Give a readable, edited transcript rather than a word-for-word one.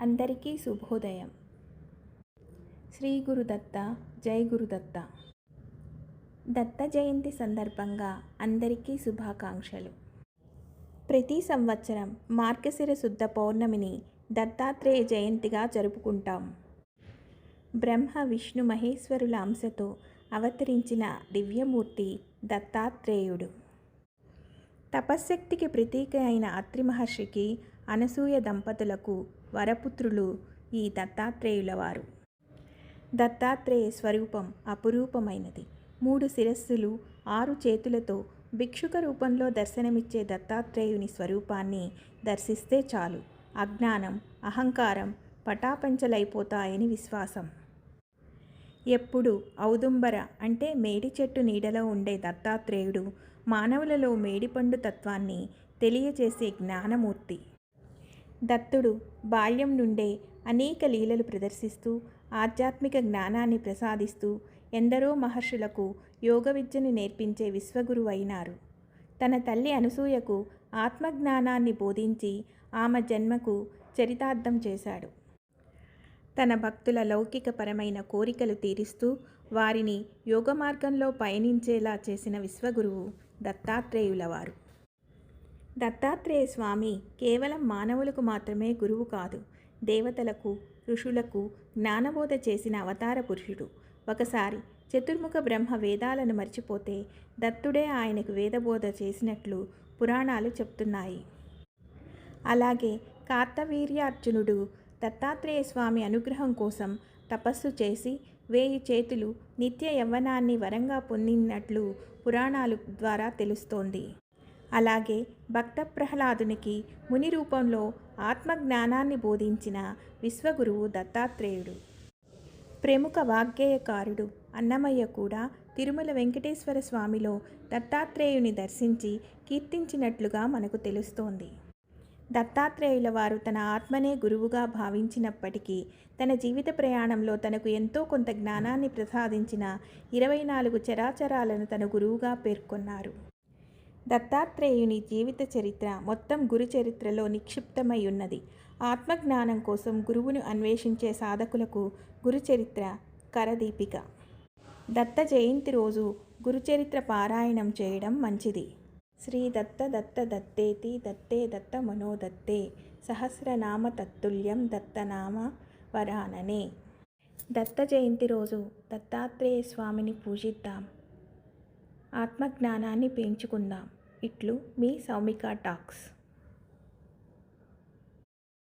అందరికీ శుభోదయం. శ్రీ గురుదత్త, జై గురుదత్త. దత్త జయంతి సందర్భంగా అందరికీ శుభాకాంక్షలు. ప్రతి సంవత్సరం మార్గశిర శుద్ధ పౌర్ణమిని దత్తాత్రేయ జయంతిగా జరుపుకుంటాం. బ్రహ్మ విష్ణు మహేశ్వరుల అంశతో అవతరించిన దివ్యమూర్తి దత్తాత్రేయుడు. తపశ్శక్తికి ప్రతీక అయిన అత్రి మహర్షికి, అనసూయ దంపతులకు వరపుత్రులు ఈ దత్తాత్రేయుల వారు. దత్తాత్రేయ స్వరూపం అపురూపమైనది. 3 శిరస్సులు, 6 చేతులతో భిక్షుక రూపంలో దర్శనమిచ్చే దత్తాత్రేయుని స్వరూపాన్ని దర్శిస్తే చాలు అజ్ఞానం, అహంకారం పటాపంచలైపోతాయని విశ్వాసం. ఎప్పుడు ఔదుంబర అంటే మేడి చెట్టు నీడలో ఉండే దత్తాత్రేయుడు మానవులలో మేడిపండు తత్వాన్ని తెలియజేసే జ్ఞానమూర్తి. దత్తుడు బాల్యం నుండే అనేక లీలలు ప్రదర్శిస్తూ ఆధ్యాత్మిక జ్ఞానాన్ని ప్రసాదిస్తూ ఎందరో మహర్షులకు యోగ విద్యను నేర్పించే విశ్వగురువు అయినారు. తన తల్లి అనసూయకు ఆత్మజ్ఞానాన్ని బోధించి ఆమె జన్మకు చరితార్థం చేశాడు. తన భక్తుల లౌకికపరమైన కోరికలు తీరుస్తూ వారిని యోగ మార్గంలో పయనించేలా చేసిన విశ్వగురువు దత్తాత్రేయుల వారు. దత్తాత్రేయ స్వామి కేవలం మానవులకు మాత్రమే గురువు కాదు, దేవతలకు, ఋషులకు జ్ఞానబోధ చేసిన అవతార పురుషుడు. ఒకసారి చతుర్ముఖ బ్రహ్మ వేదాలను మర్చిపోతే దత్తుడే ఆయనకు వేదబోధ చేసినట్లు పురాణాలు చెప్తున్నాయి. అలాగే కార్తవీర్యార్జునుడు దత్తాత్రేయ స్వామి అనుగ్రహం కోసం తపస్సు చేసి 1000 చేతులు నిత్య యవ్వనాన్ని వరంగా పొందినట్లు పురాణాల ద్వారా తెలుస్తోంది. అలాగే భక్త ప్రహ్లాదునికి ముని రూపంలో ఆత్మజ్ఞానాన్ని బోధించిన విశ్వగురువు దత్తాత్రేయుడు. ప్రముఖ వాగ్గేయకారుడు అన్నమయ్య కూడా తిరుమల వెంకటేశ్వర స్వామిలో దత్తాత్రేయుని దర్శించి కీర్తించినట్లుగా మనకు తెలుస్తోంది. దత్తాత్రేయుల వారు తన ఆత్మనే గురువుగా భావించినప్పటికీ తన జీవిత ప్రయాణంలో తనకు ఎంతో కొంత జ్ఞానాన్ని ప్రసాదించిన 24 చరాచరాలను తన గురువుగా పేర్కొన్నారు. దత్తాత్రేయుని జీవిత చరిత్ర మొత్తం గురు చరిత్రలో నిక్షిప్తమై ఉన్నది. ఆత్మజ్ఞానం కోసం గురువును అన్వేషించే సాధకులకు గురుచరిత్ర కరదీపిక. దత్త జయంతి రోజు గురుచరిత్ర పారాయణం చేయడం మంచిది. శ్రీ దత్త దత్త దత్తేతి దత్తే దత్త మనోదత్తే సహస్రనామ తత్తుల్యం దత్తనామ వరాననే. దత్త జయంతి రోజు దత్తాత్రేయ స్వామిని పూజిద్దాం, ఆత్మజ్ఞానాన్ని పెంచుకుందాం. ఇట్లు మీ సౌమిక టాక్స్.